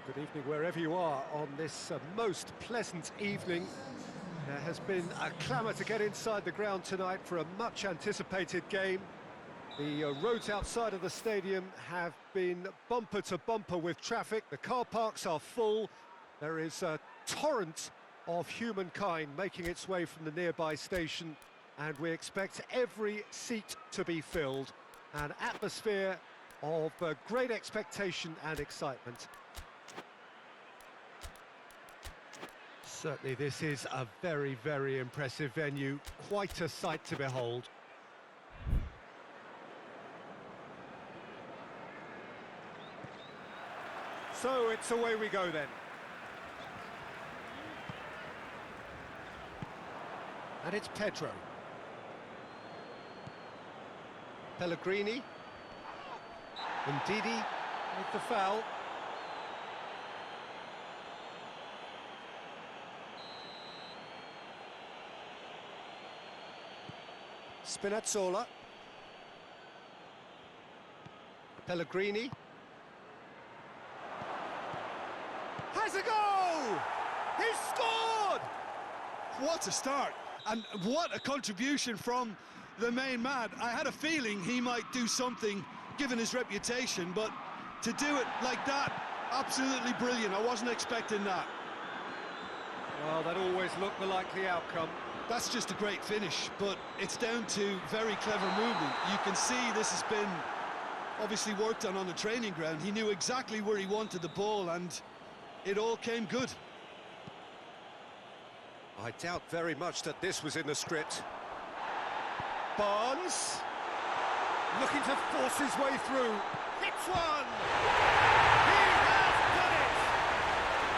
Good evening wherever you are on this most pleasant evening. There has been a clamour to get inside the ground tonight for a much-anticipated game. The roads outside of the stadium have been bumper to bumper with traffic. The car parks are full. There is a torrent of humankind making its way from the nearby station, and we expect every seat to be filled. An atmosphere of great expectation and excitement. Certainly this is a very, very impressive venue, quite a sight to behold. So it's away we go then. And it's Pedro. Pellegrini. And Didi with the foul. Spinazzola. Pellegrini. Has a goal! He's scored! What a start, and what a contribution from the main man. I had a feeling he might do something given his reputation, but to do it like that, absolutely brilliant. I wasn't expecting that. Well, that always looked the likely outcome. That's just a great finish, but it's down to very clever movement. You can see this has been obviously worked on the training ground. He knew exactly where he wanted the ball, and it all came good. I doubt very much that this was in the script. Barnes, looking to force his way through. Hits one! He has done it!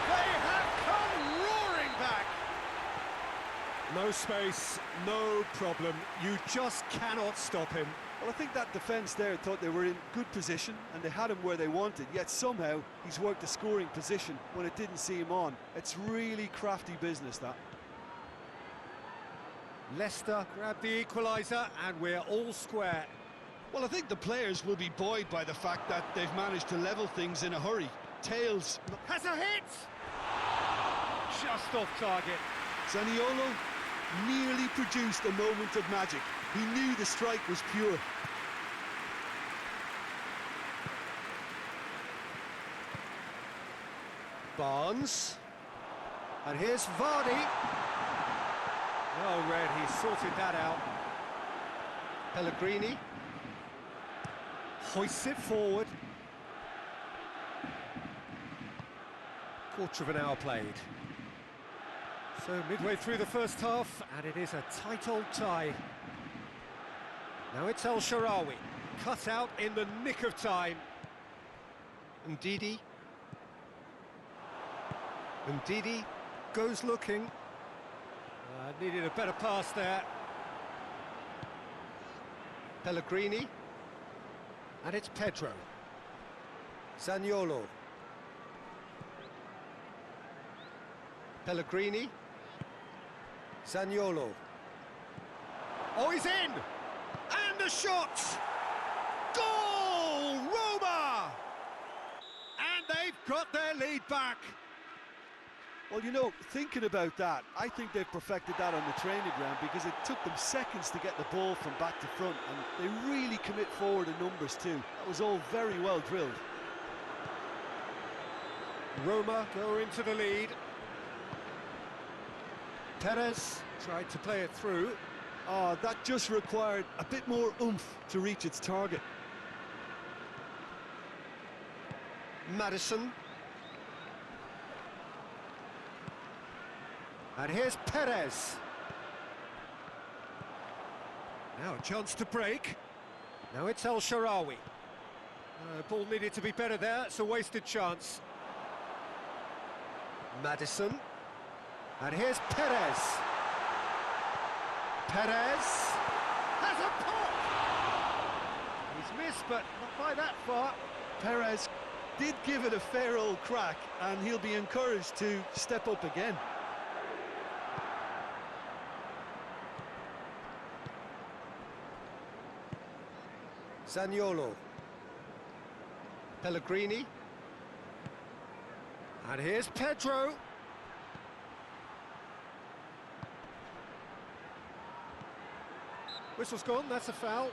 They have come roaring back! No space, no problem. You just cannot stop him. Well, I think that defence there thought they were in good position and they had him where they wanted, yet somehow he's worked the scoring position when it didn't see him on. It's really crafty business, that. Leicester grab the equaliser and we're all square. Well, I think the players will be buoyed by the fact that they've managed to level things in a hurry. Tails has a hit! Just off target. Zaniolo nearly produced a moment of magic. He knew the strike was pure. Barnes. And here's Vardy. Oh, Red, he sorted that out. Pellegrini. Hoists it forward. Quarter of an hour played. So midway through the first half, and it is a tight old tie. Now it's El Shaarawy, cut out in the nick of time. And Didi goes looking. Needed a better pass there. Pellegrini. And it's Pedro. Zaniolo. Pellegrini. Zaniolo. Oh, he's in! And the shot! Goal! Roma! And they've got their lead back. Well, you know, thinking about that, I think they've perfected that on the training ground because it took them seconds to get the ball from back to front, and they really commit forward in numbers too. That was all very well drilled. Roma go into the lead. Perez tried to play it through. Oh, that just required a bit more oomph to reach its target. Madison. And here's Perez. Now a chance to break. Now it's El Shaarawy. Ball needed to be better there, it's a wasted chance. Madison. And here's Perez. Perez has a pop! He's missed, but not by that far. Perez did give it a fair old crack, and he'll be encouraged to step up again. Zaniolo. Pellegrini. And here's Pedro. Whistle's gone, that's a foul.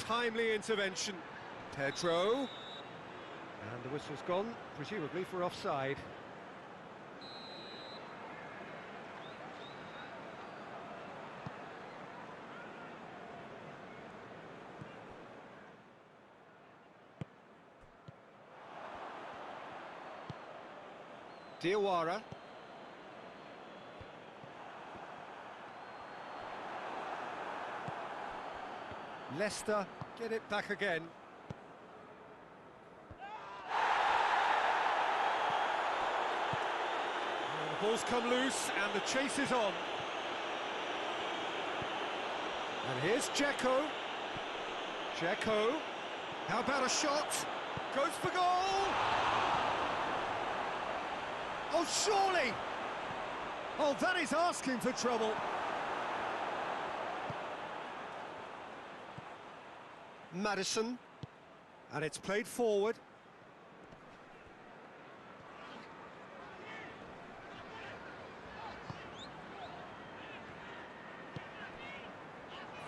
Timely intervention. Pedro. And the whistle's gone, presumably for offside. Diawara. Leicester get it back again. And the ball's come loose and the chase is on. And here's Dzeko. Dzeko. How about a shot? Goes for goal! Oh, surely! Oh, that is asking for trouble. Maddison, and it's played forward.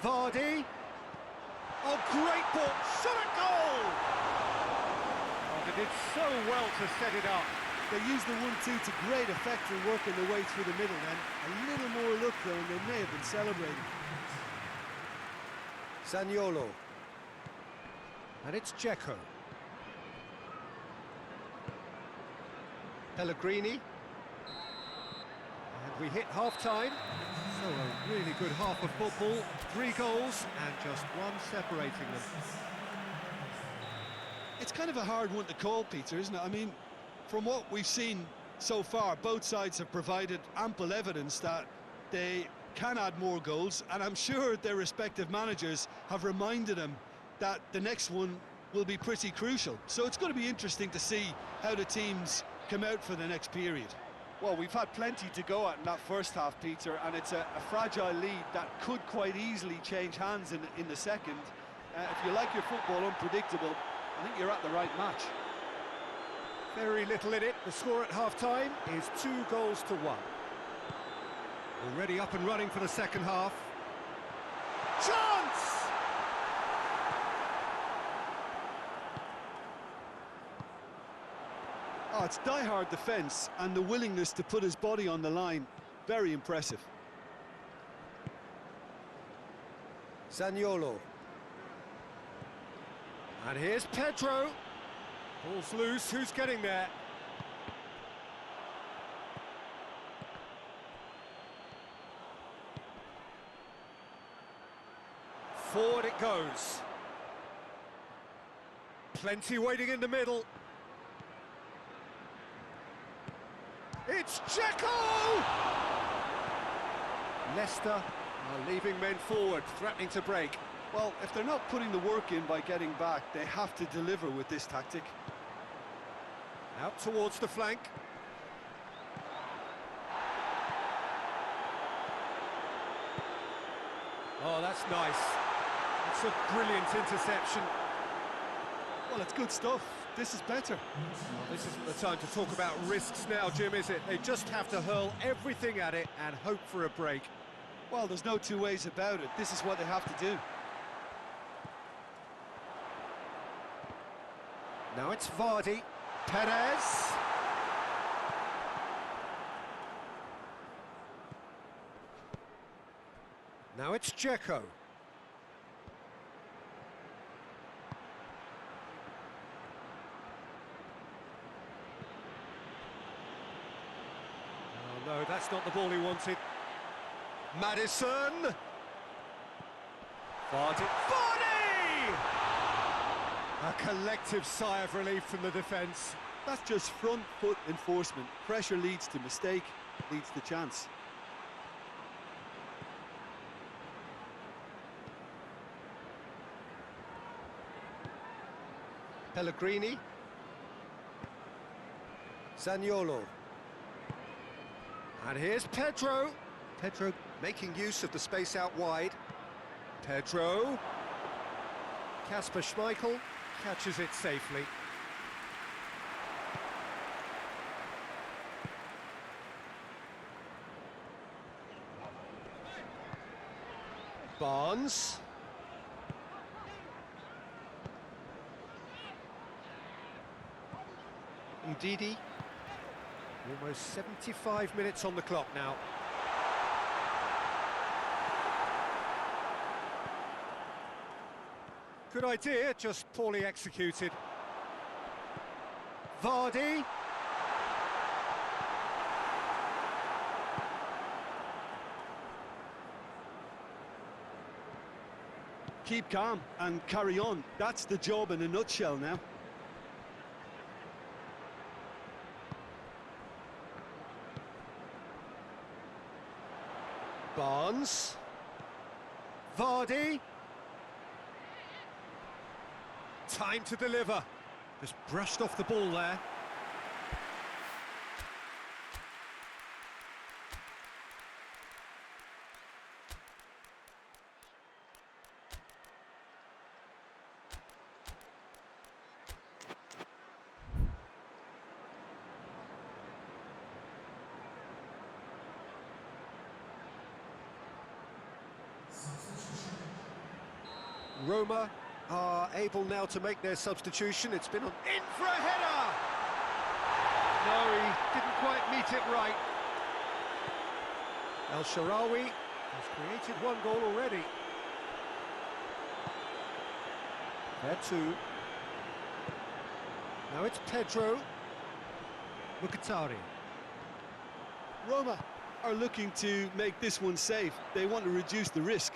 Vardy. Oh, great ball, shot at goal! Oh, they did so well to set it up. They used the 1-2 to great effect in working their way through the middle then. A little more luck though, and they may have been celebrating. Zaniolo. And it's Dzeko. Pellegrini. And we hit half-time. So a really good half of football. 3 goals and just one separating them. It's kind of a hard one to call, Peter, isn't it? I mean, from what we've seen so far, both sides have provided ample evidence that they can add more goals, and I'm sure their respective managers have reminded them that the next one will be pretty crucial. So it's going to be interesting to see how the teams come out for the next period. Well, we've had plenty to go at in that first half, Peter, and it's a fragile lead that could quite easily change hands in the second. If you like your football unpredictable, I think you're at the right match. Very little in it. The score at half-time is 2 goals to 1. Already up and running for the second half. Chance! Oh, it's die-hard defence and the willingness to put his body on the line. Very impressive. Zaniolo. And here's Pedro. Ball's loose, who's getting there? Forward it goes. Plenty waiting in the middle. It's Dzeko! Leicester are leaving men forward, threatening to break. Well, if they're not putting the work in by getting back, they have to deliver with this tactic. Out towards the flank. Oh, that's nice. It's a brilliant interception. Well, it's good stuff. This is better. Well, this isn't the time to talk about risks now, Jim, is it? They just have to hurl everything at it and hope for a break. Well, there's no two ways about it. This is what they have to do. Now it's Vardy. Perez. Now it's Dzeko. Oh no, that's not the ball he wanted. Maddison. Vardy. Vardy! A collective sigh of relief from the defence. That's just front foot enforcement. Pressure leads to mistake, leads to chance. Pellegrini. Zaniolo. And here's Pedro. Pedro making use of the space out wide. Pedro. Kasper Schmeichel catches it safely. Barnes. Ndidi. Almost 75 minutes on the clock now. Good idea, just poorly executed. Vardy. Keep calm and carry on. That's the job in a nutshell now. Barnes. Vardy. Time to deliver. Just brushed off the ball there. Roma are able now to make their substitution. It's been on in for a header! No, he didn't quite meet it right. El Shaarawy has created one goal already. There too. Now it's Pedro. Mkhitaryan. Roma are looking to make this one safe. They want to reduce the risk.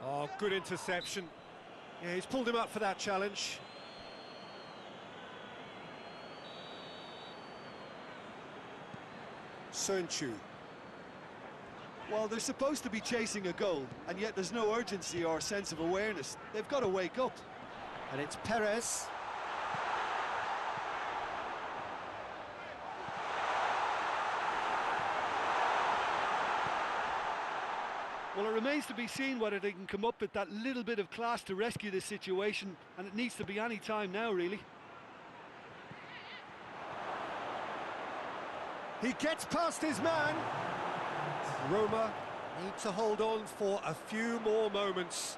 Oh, good interception. Yeah, he's pulled him up for that challenge. Sönchu. Well, they're supposed to be chasing a goal, and yet there's no urgency or sense of awareness. They've got to wake up. And it's Perez. Well, it remains to be seen whether they can come up with that little bit of class to rescue this situation, and it needs to be any time now, really. He gets past his man. Roma need to hold on for a few more moments.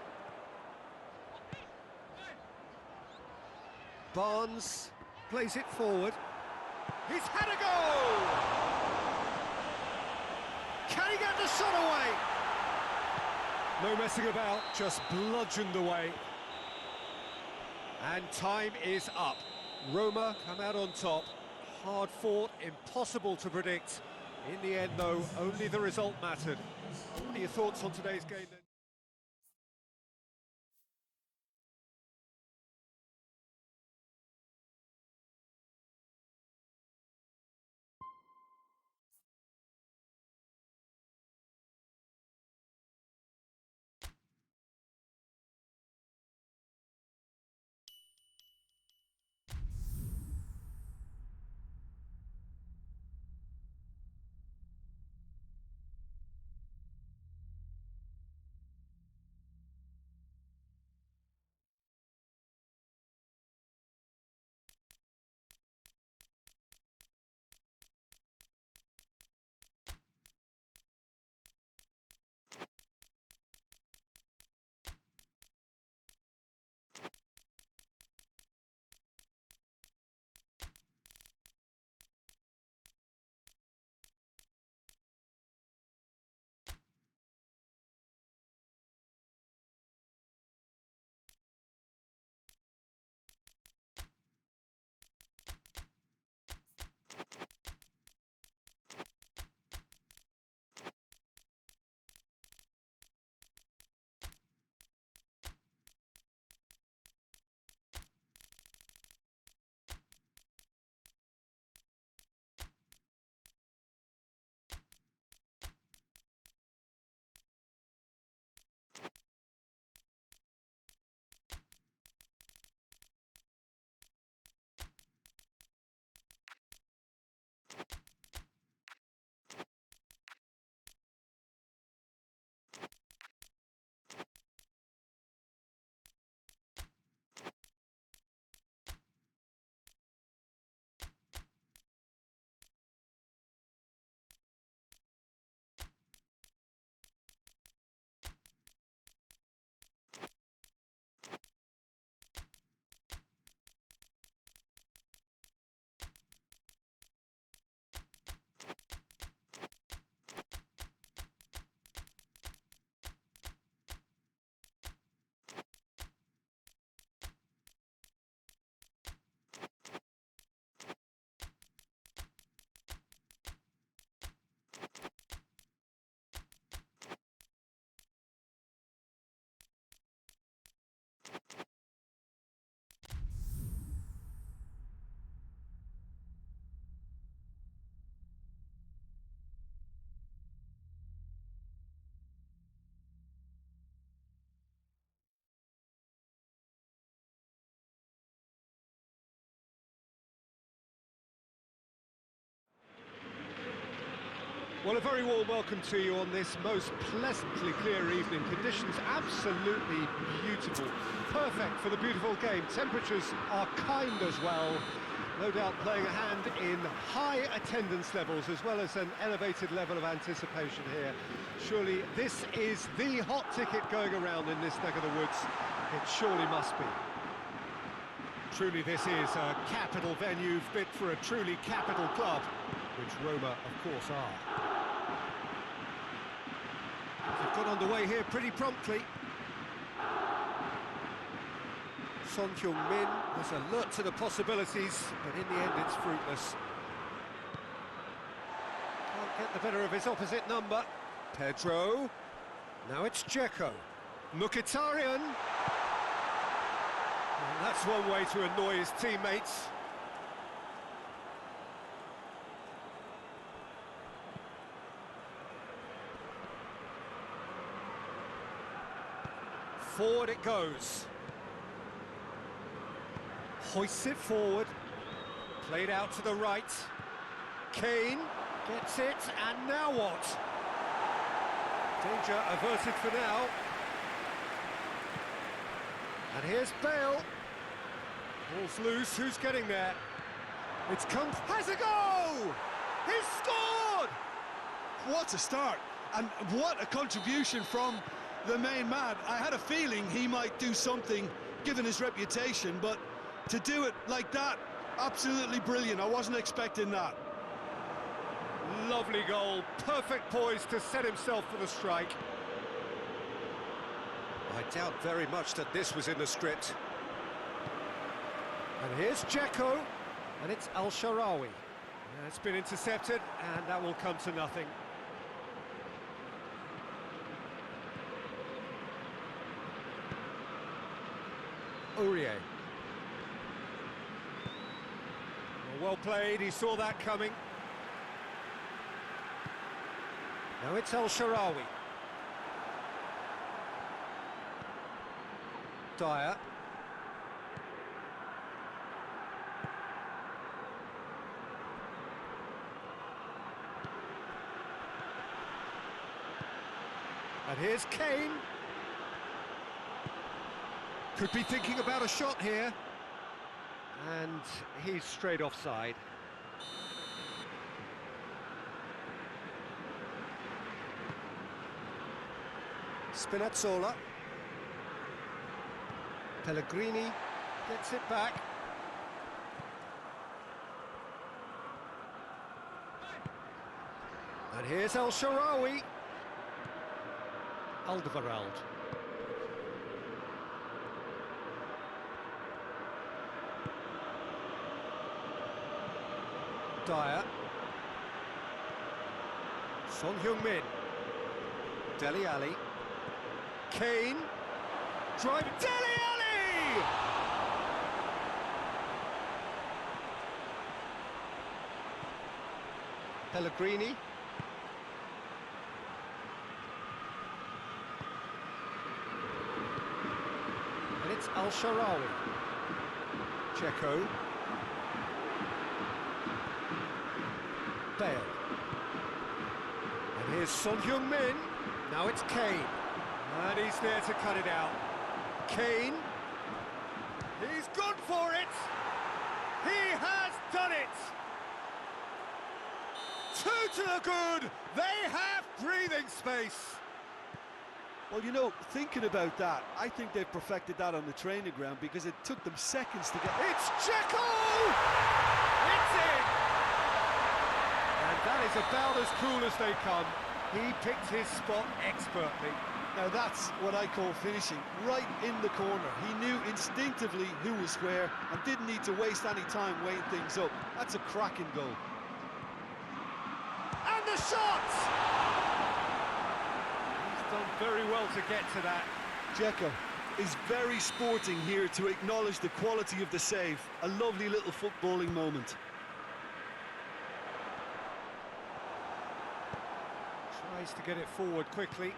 Barnes plays it forward. He's had a go! Can he get the shot away? No messing about, just bludgeoned away. And time is up. Roma come out on top. Hard fought, impossible to predict. In the end, though, only the result mattered. What are your thoughts on today's game, then? Well, a very warm welcome to you on this most pleasantly clear evening. Conditions absolutely beautiful. Perfect for the beautiful game. Temperatures are kind as well. No doubt playing a hand in high attendance levels as well as an elevated level of anticipation here. Surely this is the hot ticket going around in this neck of the woods. It surely must be. Truly this is a capital venue fit for a truly capital club, which Roma, of course, are. They've got underway here pretty promptly. Son Heung-min was alert to the possibilities, but in the end it's fruitless. Can't get the better of his opposite number. Pedro. Now it's Dzeko. Mkhitaryan. And that's one way to annoy his teammates. Forward it goes. Hoists it forward. Played out to the right. Kane gets it, and now what? Danger averted for now. And here's Bale. Ball's loose, who's getting there? It's come, has a goal! He's scored! What a start, and what a contribution from the main man. I had a feeling he might do something, given his reputation, but to do it like that, absolutely brilliant. I wasn't expecting that. Lovely goal, perfect poise to set himself for the strike. I doubt very much that this was in the script. And here's Dzeko, and it's Al-Sharawi. It's been intercepted, and that will come to nothing. Aurier. Well played, he saw that coming. Now it's Al-Sharawi. Dyer. And here's Kane. Could be thinking about a shot here. And he's straight offside. Spinazzola. Pellegrini gets it back. And here's El-Shaarawy. Alderweireld. Dyer. Son Heung-min. Dele Alli. Kane. Driving. Dele Alli! Pellegrini. And it's Al-Sharawi. Dzeko. Bale. And here's Son Heung-min. Now it's Kane. And he's there to cut it out. Kane. He's gone for it. He has done it. 2 to the good. They have breathing space. Well, you know, thinking about that, I think they've perfected that on the training ground because it took them seconds to get... It's Dzeko! It's in! And that is about as cool as they come. He picked his spot expertly. Now that's what I call finishing, right in the corner. He knew instinctively who was square and didn't need to waste any time weighing things up. That's a cracking goal. And the shot! He's done very well to get to that. Dzeko is very sporting here to acknowledge the quality of the save. A lovely little footballing moment. Tries to get it forward quickly.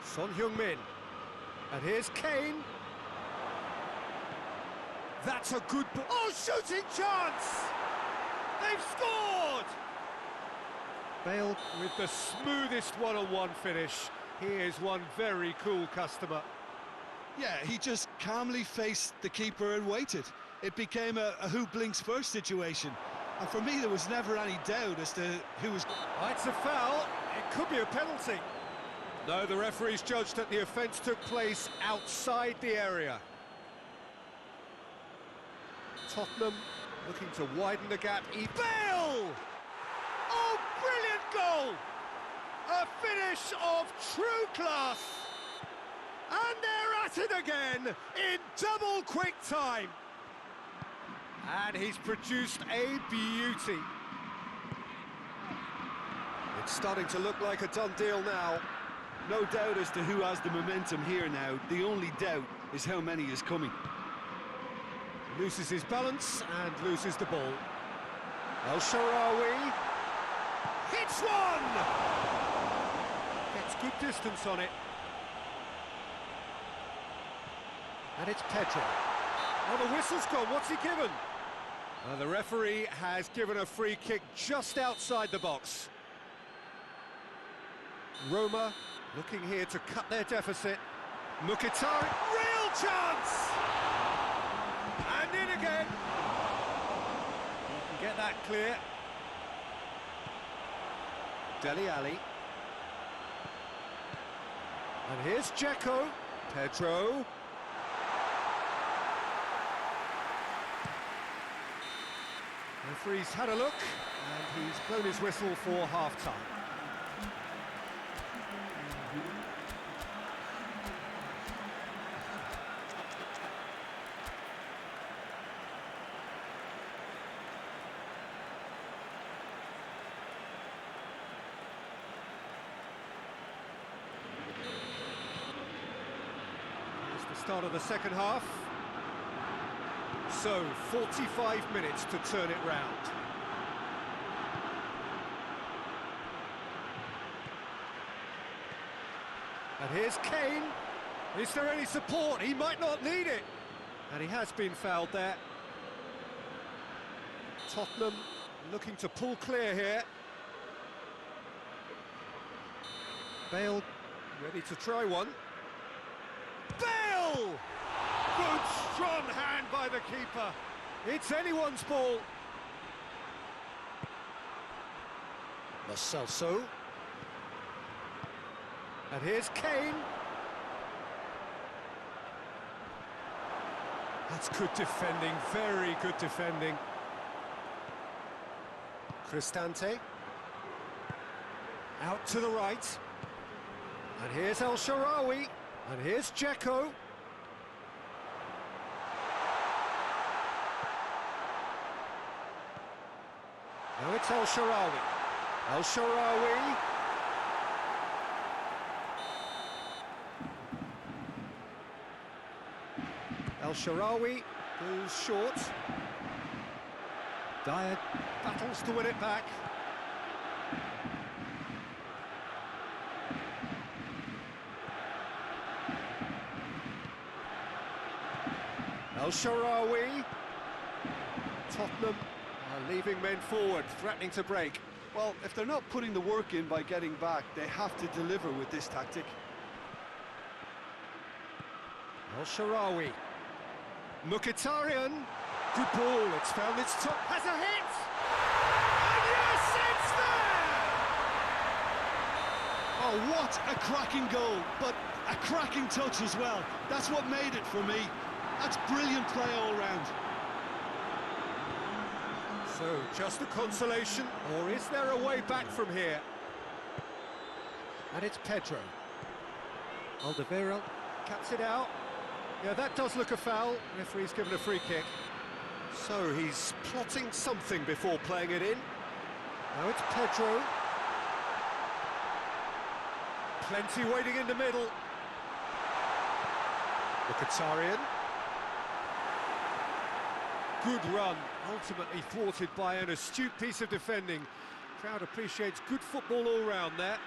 Son Heung-min. And here's Kane. That's a good ball. Oh, shooting chance! They've scored! Bale with the smoothest one-on-one finish. He is one very cool customer. Yeah, he just calmly faced the keeper and waited. It became a who blinks first situation. And for me, there was never any doubt as to who was... It's a foul. It could be a penalty. No, the referee's judged that the offence took place outside the area. Tottenham looking to widen the gap. Bale! Oh, brilliant goal! A finish of true class! And they're at it again in double quick time. And he's produced a beauty. It's starting to look like a done deal now. No doubt as to who has the momentum here now. The only doubt is how many is coming. Loses his balance and loses the ball. El Shaarawy hits one! Gets good distance on it. And it's Pedro. Oh, the whistle's gone. What's he given? The referee has given a free kick just outside the box. Roma looking here to cut their deficit. Mkhitaryan, real chance! And in again. You can get that clear. Dele Alli. And here's Dzeko. Pedro. Referee's had a look, and he's blown his whistle for half-time. Here's the start of the second half. So, 45 minutes to turn it round. And here's Kane. Is there any support? He might not need it. And he has been fouled there. Tottenham looking to pull clear here. Bale ready to try one. Bale! Good strong hand by the keeper. It's anyone's ball. Lo Celso. And here's Kane. That's good defending, very good defending. Cristante. Out to the right. And here's El Shaarawy. And here's Dzeko. Now it's El Shaarawy. El Shaarawy. El Shaarawy goes short. Dyer battles to win it back. El Shaarawy. Tottenham are leaving men forward, threatening to break. Well, if they're not putting the work in by getting back, they have to deliver with this tactic. El Shaarawy. Mkhitaryan. Good ball, it's found its top. Has a hit! And yes, it's there! Oh, what a cracking goal, but a cracking touch as well. That's what made it for me. That's brilliant play all round. So, just a consolation, or is there a way back from here? And it's Pedro. Alderweireld cuts it out. Yeah, that does look a foul. Referee's given a free kick. So, he's plotting something before playing it in. Now it's Pedro. Plenty waiting in the middle. Mkhitaryan. Good run, ultimately thwarted by an astute piece of defending. Crowd appreciates good football all round there.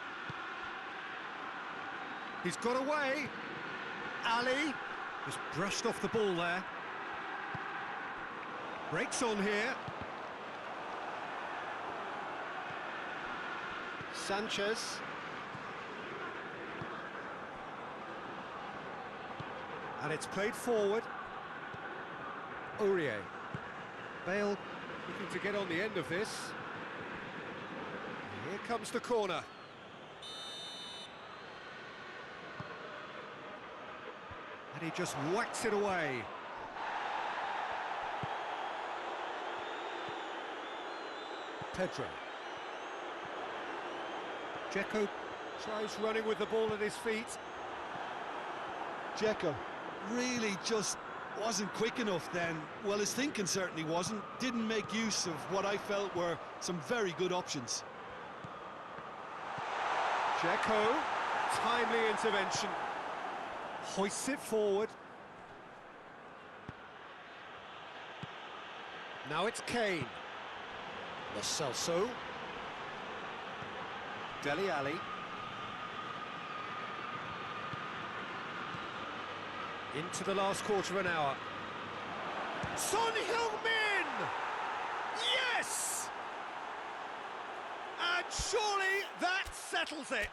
He's got away. Ali just brushed off the ball there. Breaks on here. Sanchez. And it's played forward. Aurier. Bale looking to get on the end of this. Here comes the corner. And he just whacks it away. Pedro. Dzeko tries running with the ball at his feet. Dzeko really just wasn't quick enough then. Well, his thinking certainly wasn't. Didn't make use of what I felt were some very good options. Dzeko, timely intervention. Hoists it forward. Now it's Kane. Lo Celso. Dele Alli. Into the last quarter of an hour. Son Heung-min! Yes! And surely that settles it.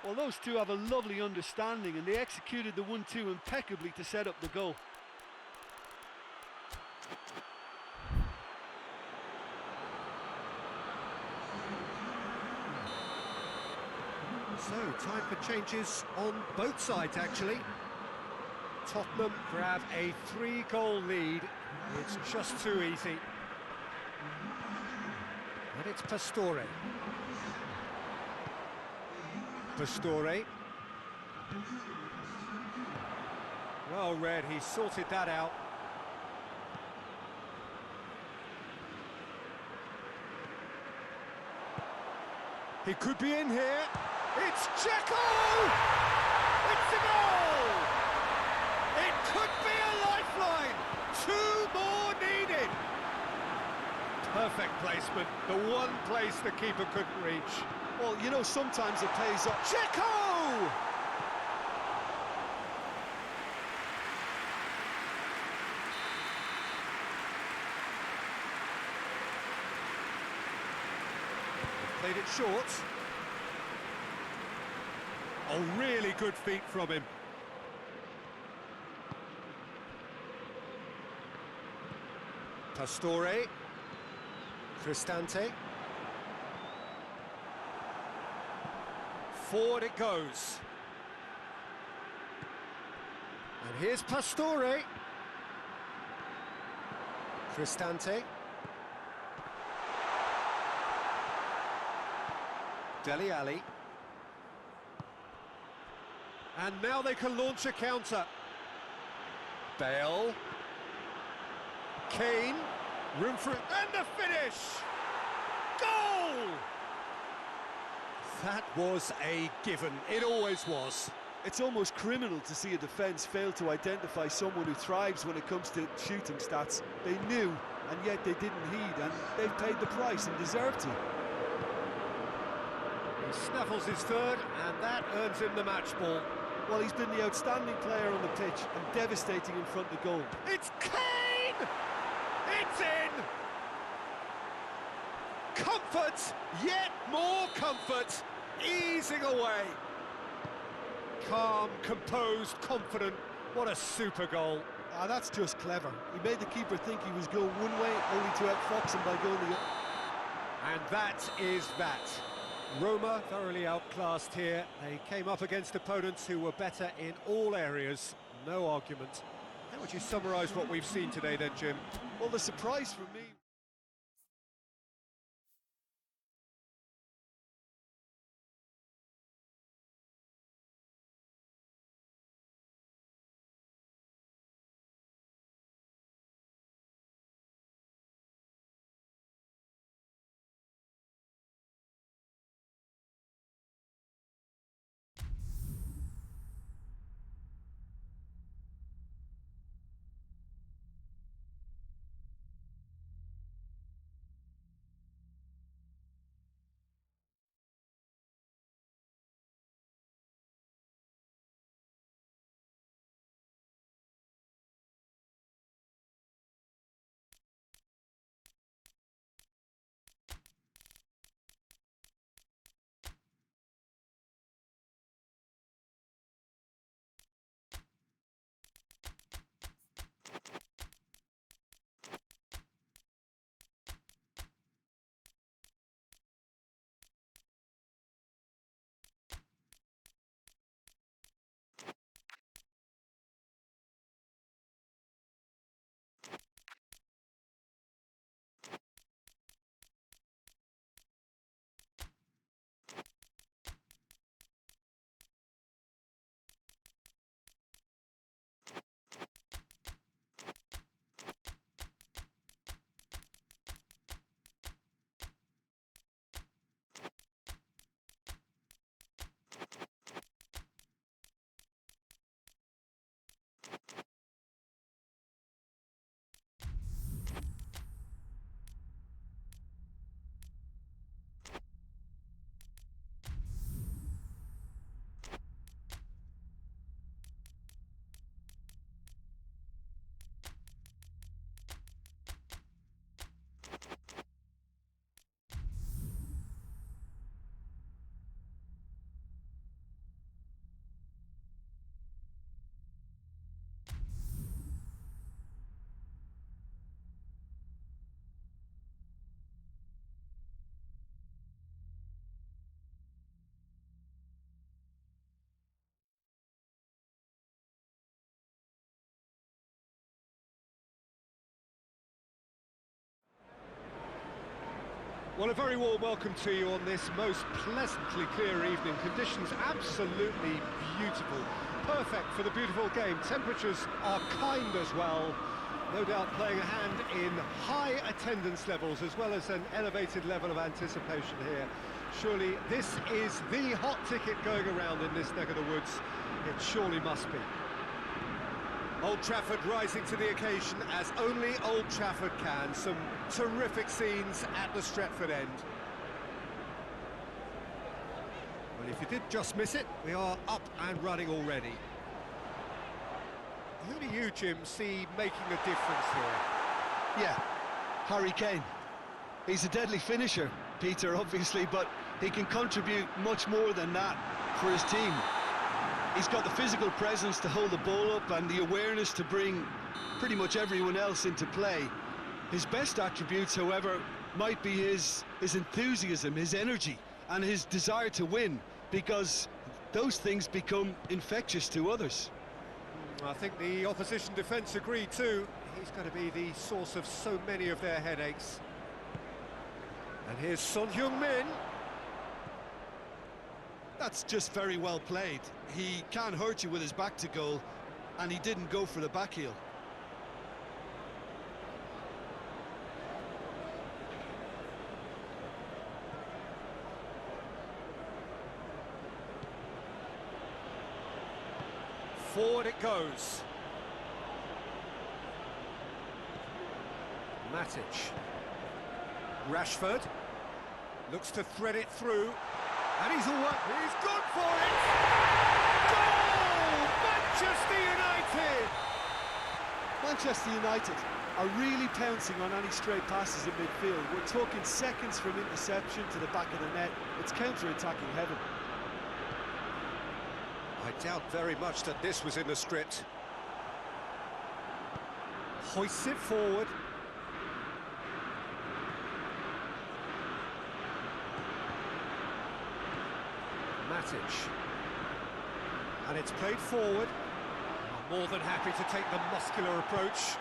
Well, those two have a lovely understanding, and they executed the 1-2 impeccably to set up the goal. So, time for changes on both sides, actually. Tottenham grab a 3-goal lead. It's just too easy. And it's Pastore. Pastore. Well read, he sorted that out. He could be in here. It's Dzeko! It's a goal! It could be a lifeline. 2 more needed. Perfect placement. The one place the keeper couldn't reach. Well, you know, sometimes it pays off. Dzeko! Played it short. Oh, really good feet from him. Pastore. Cristante. Forward it goes. And here's Pastore. Cristante. Dele Alli. And now they can launch a counter. Bale. Kane. Room for it. And the finish! Goal! That was a given. It always was. It's almost criminal to see a defence fail to identify someone who thrives when it comes to shooting stats. They knew, and yet they didn't heed, and they've paid the price and deserved to. He snaffles his third, and that earns him the match ball. Well, he's been the outstanding player on the pitch and devastating in front of goal. It's Kane! It's in! Comfort, yet more comfort, easing away. Calm, composed, confident. What a super goal. Ah, that's just clever. He made the keeper think he was going one way, only to outfox him by going the other. And that is that. Roma thoroughly outclassed here. They came up against opponents who were better in all areas. No argument. How would you summarise what we've seen today then, Jim? Well, the surprise for me... Well, a very warm welcome to you on this most pleasantly clear evening. Conditions absolutely beautiful. Perfect for the beautiful game. Temperatures are kind as well. No doubt playing a hand in high attendance levels as well as an elevated level of anticipation here. Surely this is the hot ticket going around in this neck of the woods. It surely must be. Old Trafford rising to the occasion as only Old Trafford can. Some terrific scenes at the Stretford end. Well, if you did just miss it, we are up and running already. Who do you, Jim, see making a difference here? Yeah, Harry Kane. He's a deadly finisher, Peter, obviously, but he can contribute much more than that for his team. He's got the physical presence to hold the ball up and the awareness to bring pretty much everyone else into play. His best attributes, however, might be his enthusiasm, his energy, and his desire to win, because those things become infectious to others. I think the opposition defence agree too. He's going to be the source of so many of their headaches. And here's Son Heung-min. That's just very well played. He can't hurt you with his back to goal, and he didn't go for the back heel. Forward it goes. Matic. Rashford looks to thread it through, and he's gone for it! Goal! Manchester United! Manchester United are really pouncing on any straight passes in midfield. We're talking seconds from interception to the back of the net. It's counter-attacking heaven. I doubt very much that this was in the script. Hoists it forward. Matic. And it's played forward. More than happy to take the muscular approach.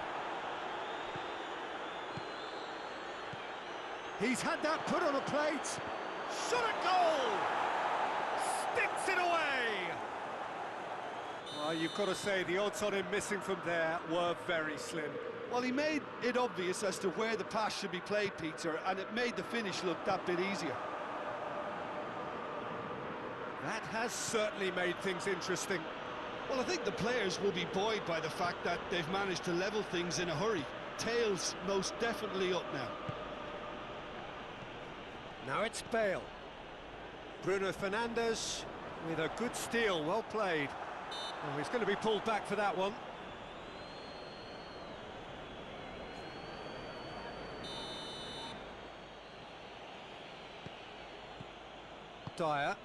He's had that put on a plate. Shot at goal! Sticks it away! Well, you've got to say the odds on him missing from there were very slim. Well, he made it obvious as to where the pass should be played, Peter, and it made the finish look that bit easier. That has certainly made things interesting. Well, I think the players will be buoyed by the fact that they've managed to level things in a hurry. Tails most definitely up now. Now it's Bale. Bruno Fernandes with a good steal, well played. Oh, he's going to be pulled back for that one. Dyer.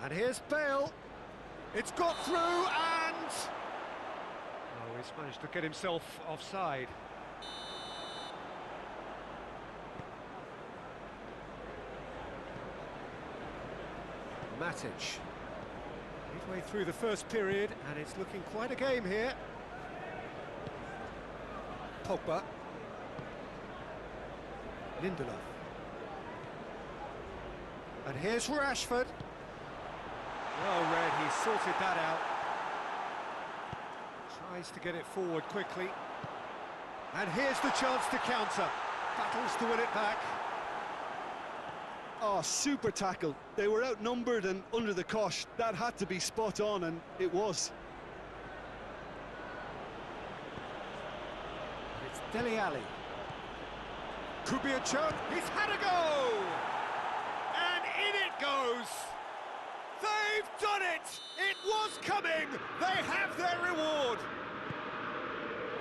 And here's Bale. It's got through and... Oh, he's managed to get himself offside. Matic. Midway through the first period, and it's looking quite a game here. Pogba. Lindelof. And here's Rashford. Well read, he sorted that out. Tries to get it forward quickly. And here's the chance to counter. Battles to win it back. Oh, super tackle. They were outnumbered and under the cosh. That had to be spot on, and it was. It's Dele Alli. Could be a chance. He's had a go! And in it goes! They've done it! It was coming! They have their reward!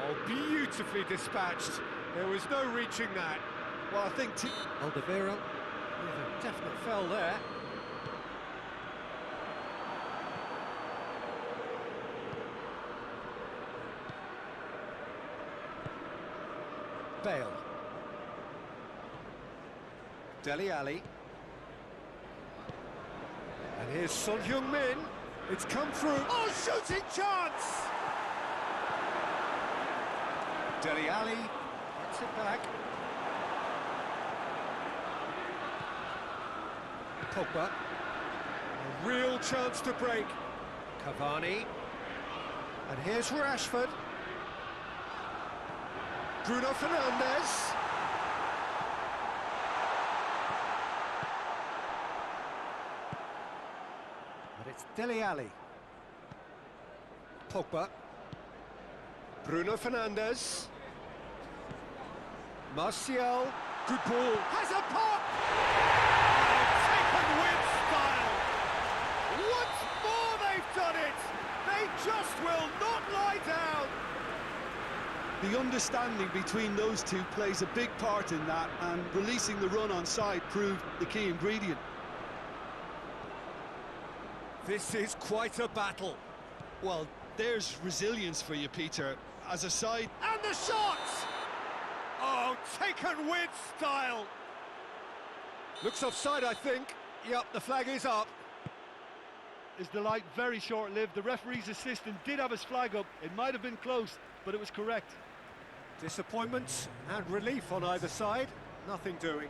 Oh, beautifully dispatched. There was no reaching that. Well, I think... Alderweireld with a definite foul there. Bale. Dele Alli. And here's Son Heung-min. It's come through. Oh, shooting chance! Dele Alli Gets it back. Pogba. A real chance to break. Cavani. And here's Rashford. Bruno Fernandes. And it's Dele Alli. Pogba. Bruno Fernandes. Martial. Good ball. Has a pop! Taken with style. Once more they've done it. They just will not lie down. The understanding between those two plays a big part in that, and releasing the run on side proved the key ingredient. This is quite a battle. Well, there's resilience for you, Peter. As a side... And the shot! Oh, taken with style. Looks offside, I think. Yep, the flag is up. His delight very short-lived. The referee's assistant did have his flag up. It might have been close, but it was correct. Disappointment and relief on either side. Nothing doing.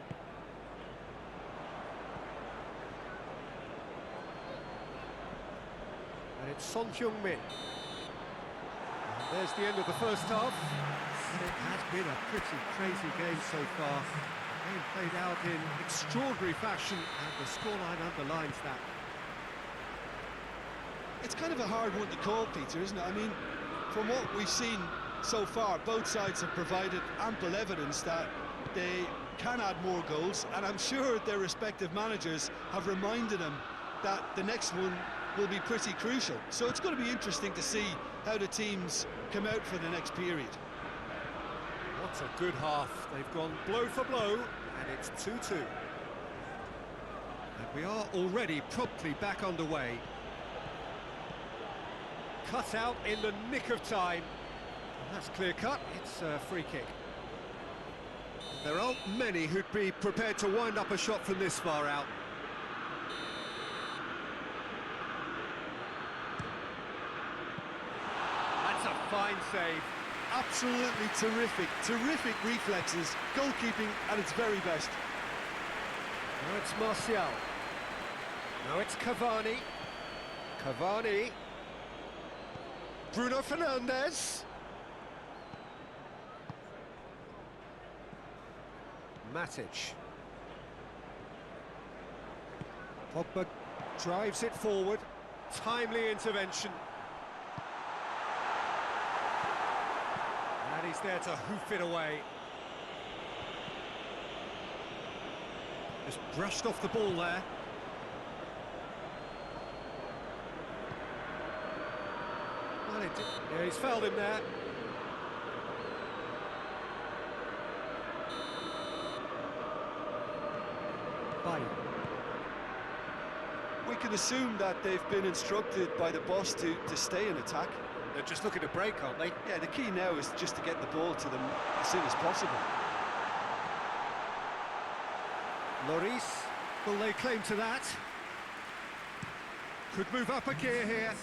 And it's Son Heung-min. And there's the end of the first half. It has been a pretty crazy game so far. The game played out in extraordinary fashion, and the scoreline underlines that. It's kind of a hard one to call, Peter, isn't it? I mean, from what we've seen so far, both sides have provided ample evidence that they can add more goals, and I'm sure their respective managers have reminded them that the next one will be pretty crucial. So it's going to be interesting to see how the teams come out for the next period. What a good half. They've gone blow for blow, and it's 2-2. And we are already promptly back underway. Cut out in the nick of time. And that's clear cut. It's a free kick. There aren't many who'd be prepared to wind up a shot from this far out. That's a fine save. Absolutely terrific reflexes, goalkeeping at its very best. Now it's Martial. Now it's Cavani. Cavani. Bruno Fernandes. Matic. Pogba drives it forward. Timely intervention. And he's there to hoof it away. Just brushed off the ball there. Well, yeah, he's fouled him there. We can assume that they've been instructed by the boss to stay in attack. They're just looking to break, aren't they? Yeah, the key now is just to get the ball to them as soon as possible. Lloris, will lay claim to that? Could move up a gear here.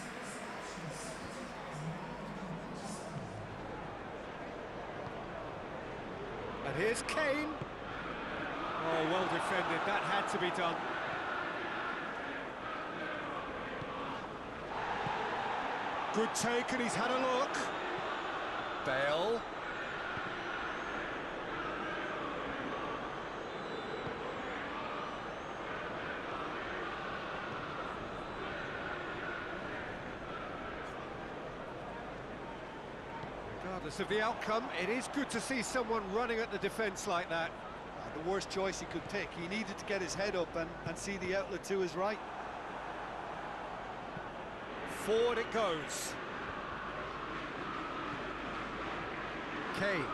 And here's Kane. Oh, well defended. That had to be done. Good take, and he's had a look. Bale. Regardless of the outcome, it is good to see someone running at the defence like that. The worst choice he could pick. He needed to get his head up and see the outlet to his right. Forward it goes. Kane.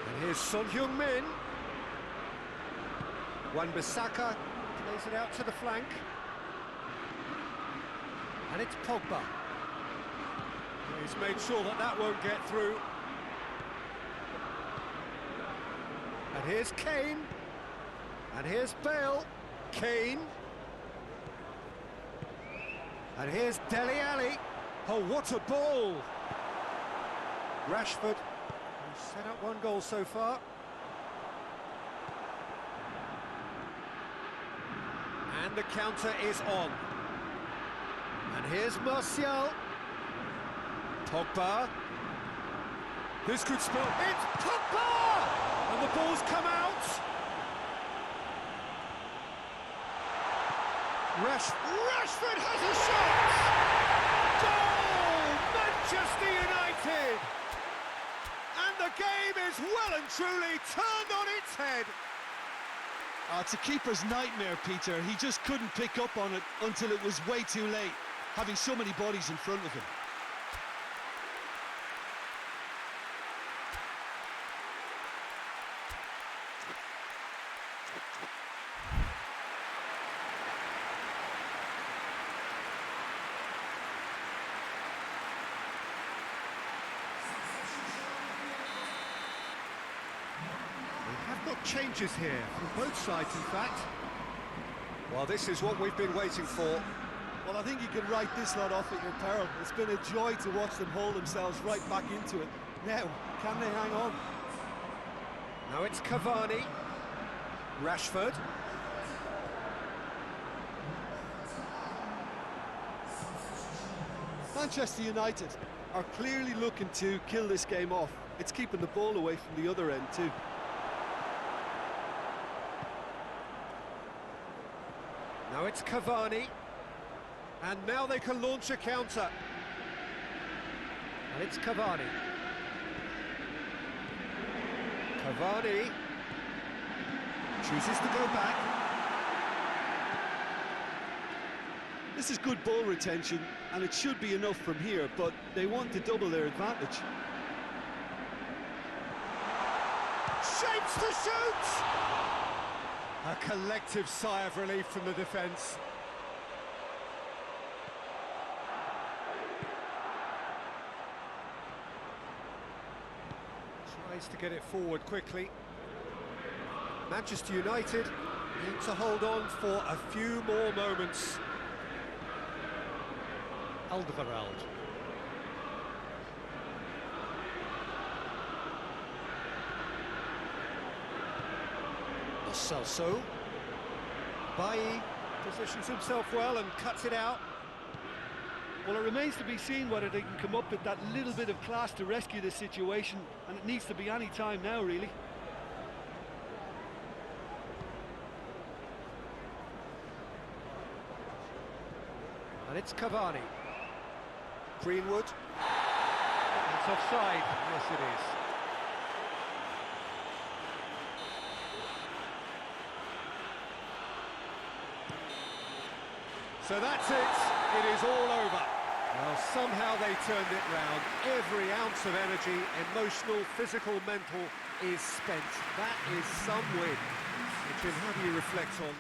And here's Son Heung-min. Wan-Bissaka plays it out to the flank. And it's Pogba. He's made sure that that won't get through. And here's Kane. And here's Bale. Kane. And here's Dele Alli. Oh, what a ball! Rashford Set up one goal so far. And the counter is on. And here's Martial. Pogba. This could spell... It's Pogba! And the ball's come out. Rashford has a shot! Goal! Manchester United! And the game is well and truly turned on its head. It's a keeper's nightmare, Peter. He just couldn't pick up on it until it was way too late, having so many bodies in front of him. Got changes here from both sides, in fact. Well, this is what we've been waiting for. Well, I think you can write this lot off at your peril. It's been a joy to watch them hold themselves right back into it. Now, can they hang on? Now it's Cavani. Rashford. Manchester United are clearly looking to kill this game off. It's keeping the ball away from the other end too. Now it's Cavani, and now they can launch a counter. And it's Cavani. Cavani chooses to go back. This is good ball retention, and it should be enough from here, but they want to double their advantage. Shapes to shoot! A collective sigh of relief from the defence. Tries to get it forward quickly. Manchester United need to hold on for a few more moments. Alderweireld. Celso. Bailly positions himself well and cuts it out. Well, it remains to be seen whether they can come up with that little bit of class to rescue this situation, and it needs to be any time now, really. And it's Cavani. Greenwood. It's offside. Yes, it is. So that's it. It is all over. Well, somehow they turned it round. Every ounce of energy, emotional, physical, mental, is spent. That is some win. Jim, how do you reflect on